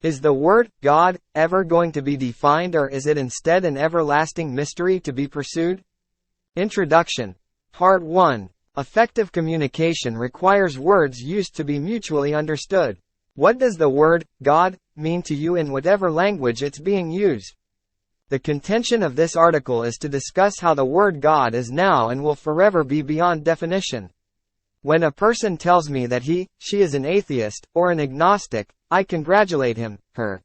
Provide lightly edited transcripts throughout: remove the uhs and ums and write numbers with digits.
Is the word God ever going to be defined, or is it instead an everlasting mystery to be pursued? Introduction. Part 1. Effective communication requires words used to be mutually understood. What does the word God mean to you in whatever language it's being used? The contention of this article is to discuss how the word God is now and will forever be beyond definition. When a person tells me that she is an atheist, or an agnostic, I congratulate him, her.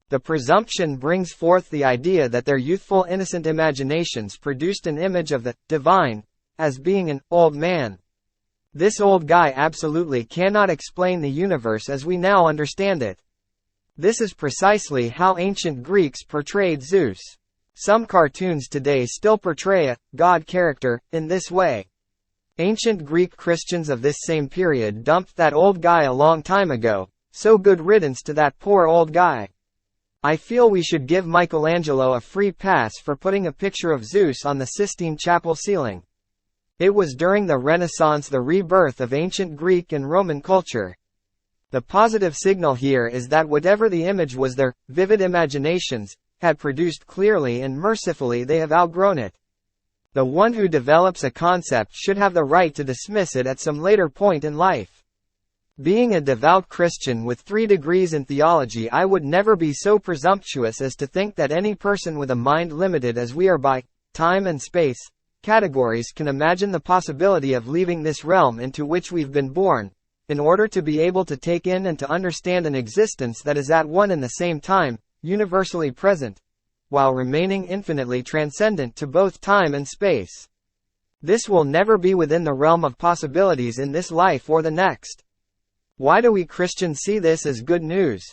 The presumption brings forth the idea that their youthful innocent imaginations produced an image of the divine as being an old man. This old guy absolutely cannot explain the universe as we now understand it. This is precisely how ancient Greeks portrayed Zeus. Some cartoons today still portray a god character in this way. Ancient Greek Christians of this same period dumped that old guy a long time ago, so good riddance to that poor old guy. I feel we should give Michelangelo a free pass for putting a picture of Zeus on the Sistine Chapel ceiling. It was during the Renaissance the rebirth of ancient Greek and Roman culture. The positive signal here is that whatever the image was, their vivid imaginations had produced clearly and mercifully, they have outgrown it. The one who develops a concept should have the right to dismiss it at some later point in life. Being a devout Christian with 3 degrees in theology, I would never be so presumptuous as to think that any person with a mind limited as we are by time and space categories can imagine the possibility of leaving this realm into which we've been born, in order to be able to take in and to understand an existence that is at one and the same time, universally present, while remaining infinitely transcendent to both time and space. This will never be within the realm of possibilities in this life or the next. Why do we Christians see this as good news?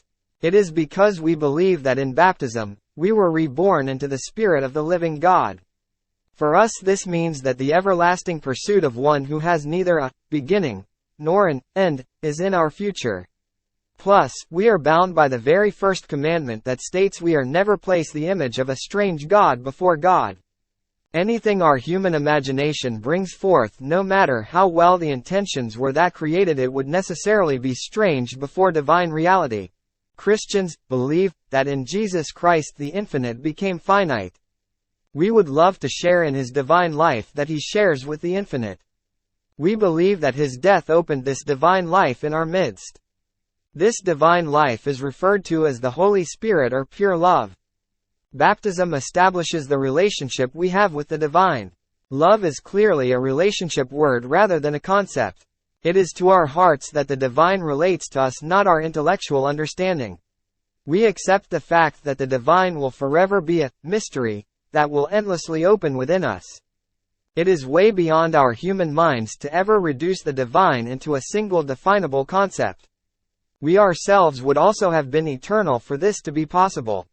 It is because we believe that in baptism, we were reborn into the Spirit of the living God. For us, this means that the everlasting pursuit of one who has neither a beginning nor an end is in our future. Plus, we are bound by the very first commandment that states we are never place the image of a strange god before God. Anything our human imagination brings forth, no matter how well the intentions were that created it, would necessarily be strange before divine reality. Christians believe that in Jesus Christ the infinite became finite. We would love to share in his divine life that he shares with the infinite. We believe that his death opened this divine life in our midst. This divine life is referred to as the Holy Spirit or pure love. Baptism establishes the relationship we have with the divine. Love is clearly a relationship word rather than a concept. It is to our hearts that the divine relates to us, not our intellectual understanding. We accept the fact that the divine will forever be a mystery that will endlessly open within us. It is way beyond our human minds to ever reduce the divine into a single definable concept. We ourselves would also have been eternal for this to be possible.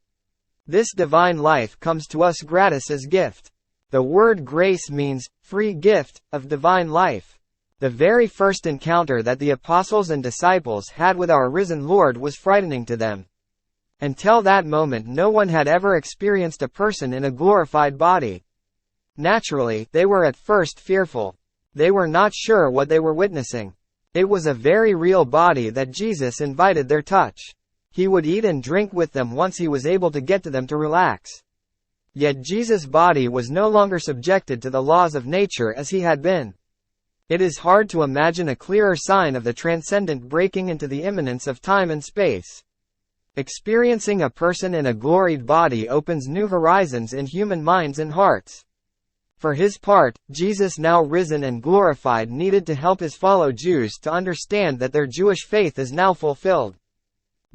This divine life comes to us gratis as gift. The word grace means free gift of divine life. The very first encounter that the apostles and disciples had with our risen Lord was frightening to them. Until that moment, no one had ever experienced a person in a glorified body. Naturally, they were at first fearful. They were not sure what they were witnessing. It was a very real body that Jesus invited their touch. He would eat and drink with them once he was able to get to them to relax. Yet Jesus' body was no longer subjected to the laws of nature as he had been. It is hard to imagine a clearer sign of the transcendent breaking into the immanence of time and space. Experiencing a person in a gloried body opens new horizons in human minds and hearts. For his part, Jesus, now risen and glorified, needed to help his fellow Jews to understand that their Jewish faith is now fulfilled.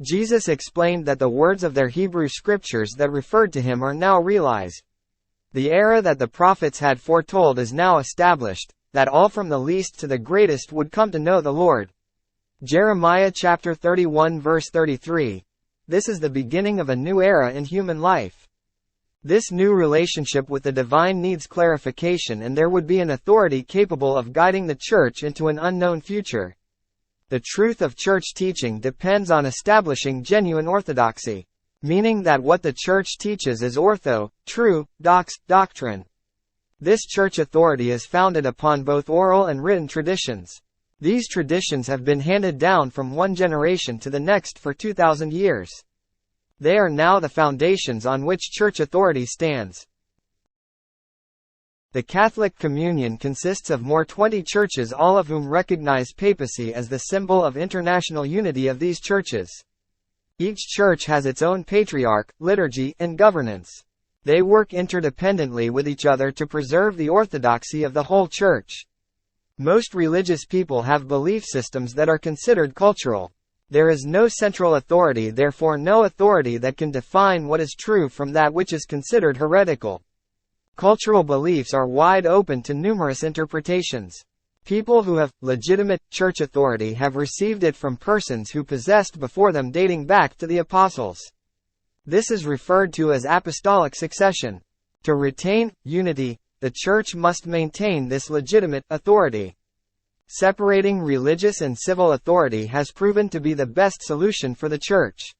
Jesus explained that the words of their Hebrew scriptures that referred to him are now realized. The era that the prophets had foretold is now established, that all from the least to the greatest would come to know the Lord. Jeremiah chapter 31 verse 33. This is the beginning of a new era in human life. This new relationship with the divine needs clarification, and there would be an authority capable of guiding the church into an unknown future. The truth of church teaching depends on establishing genuine orthodoxy, meaning that what the church teaches is ortho, true, doctrine. This church authority is founded upon both oral and written traditions. These traditions have been handed down from one generation to the next for 2,000 years. They are now the foundations on which church authority stands. The Catholic Communion consists of more 20 churches, all of whom recognize papacy as the symbol of international unity of these churches. Each church has its own patriarch, liturgy, and governance. They work interdependently with each other to preserve the orthodoxy of the whole church. Most religious people have belief systems that are considered cultural. There is no central authority, therefore no authority that can define what is true from that which is considered heretical. Cultural beliefs are wide open to numerous interpretations. People who have legitimate church authority have received it from persons who possessed before them, dating back to the apostles. This is referred to as apostolic succession. To retain unity, the church must maintain this legitimate authority. Separating religious and civil authority has proven to be the best solution for the church.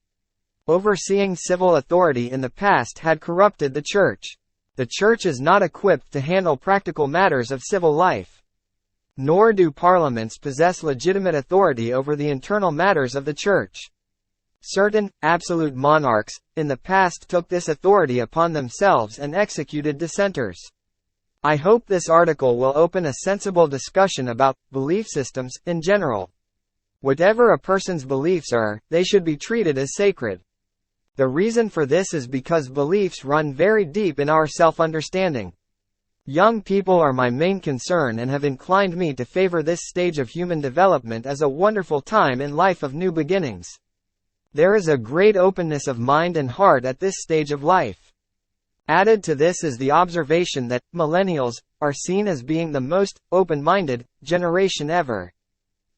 Overseeing civil authority in the past had corrupted the church. The church is not equipped to handle practical matters of civil life. Nor do parliaments possess legitimate authority over the internal matters of the church. Certain absolute monarchs in the past took this authority upon themselves and executed dissenters. I hope this article will open a sensible discussion about belief systems in general. Whatever a person's beliefs are, they should be treated as sacred. The reason for this is because beliefs run very deep in our self-understanding. Young people are my main concern and have inclined me to favor this stage of human development as a wonderful time in life of new beginnings. There is a great openness of mind and heart at this stage of life. Added to this is the observation that millennials are seen as being the most open-minded generation ever,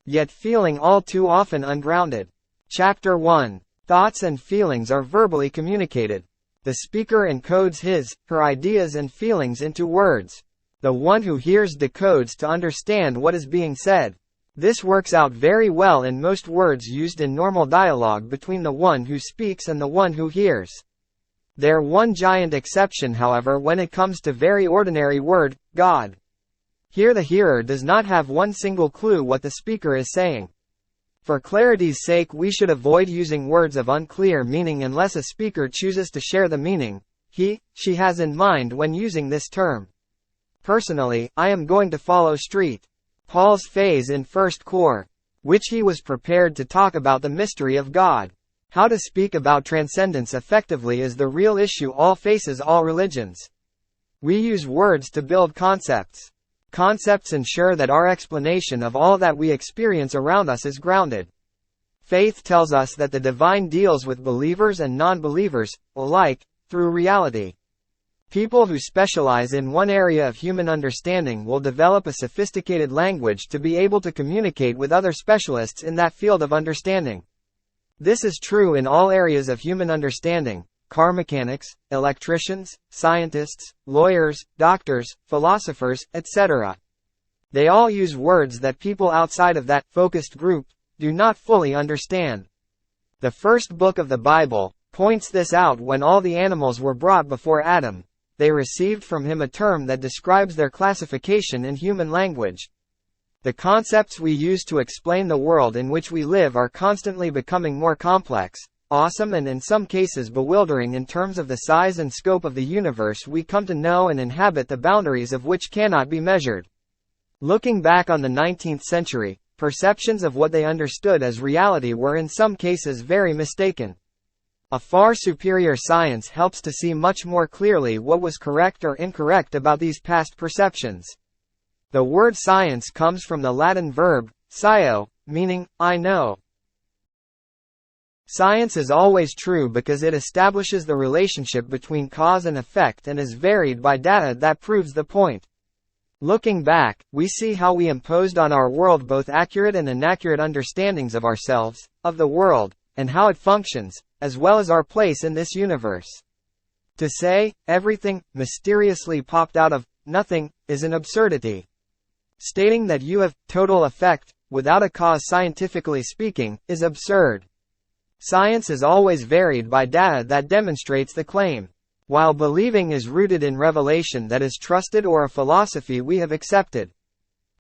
yet feeling all too often ungrounded. Chapter 1. Thoughts and feelings are verbally communicated. The speaker encodes her ideas and feelings into words. The one who hears decodes to understand what is being said. This works out very well in most words used in normal dialogue between the one who speaks and the one who hears. There one giant exception, however, when it comes to very ordinary word, God. Here the hearer does not have one single clue what the speaker is saying. For clarity's sake, we should avoid using words of unclear meaning unless a speaker chooses to share the meaning she has in mind when using this term. Personally, I am going to follow Paul's phase in 1 Cor, which he was prepared to talk about the mystery of God. How to speak about transcendence effectively is the real issue all faces all religions. We use words to build concepts. Concepts ensure that our explanation of all that we experience around us is grounded. Faith tells us that the divine deals with believers and non-believers alike through reality. People who specialize in one area of human understanding will develop a sophisticated language to be able to communicate with other specialists in that field of understanding. This is true in all areas of human understanding: car mechanics, electricians, scientists, lawyers, doctors, philosophers, etc. They all use words that people outside of that focused group do not fully understand. The first book of the Bible points this out. When all the animals were brought before Adam, they received from him a term that describes their classification in human language. The concepts we use to explain the world in which we live are constantly becoming more complex, awesome, and in some cases bewildering in terms of the size and scope of the universe we come to know and inhabit, the boundaries of which cannot be measured. Looking back on the 19th century, perceptions of what they understood as reality were in some cases very mistaken. A far superior science helps to see much more clearly what was correct or incorrect about these past perceptions. The word science comes from the Latin verb scio, meaning I know. Science is always true because it establishes the relationship between cause and effect and is varied by data that proves the point. Looking back, we see how we imposed on our world both accurate and inaccurate understandings of ourselves, of the world, and how it functions, as well as our place in this universe. To say, everything mysteriously popped out of nothing is an absurdity. Stating that you have total effect without a cause, scientifically speaking, is absurd. Science is always varied by data that demonstrates the claim. While believing is rooted in revelation that is trusted or a philosophy we have accepted.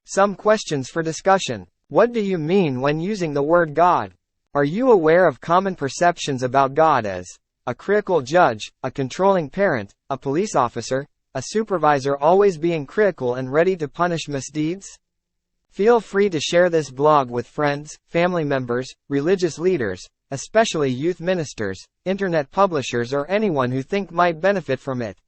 Some questions for discussion. What do you mean when using the word God? Are you aware of common perceptions about God as a critical judge, a controlling parent, a police officer, a supervisor always being critical and ready to punish misdeeds? Feel free to share this blog with friends, family members, religious leaders, especially youth ministers, internet publishers or anyone who think might benefit from it.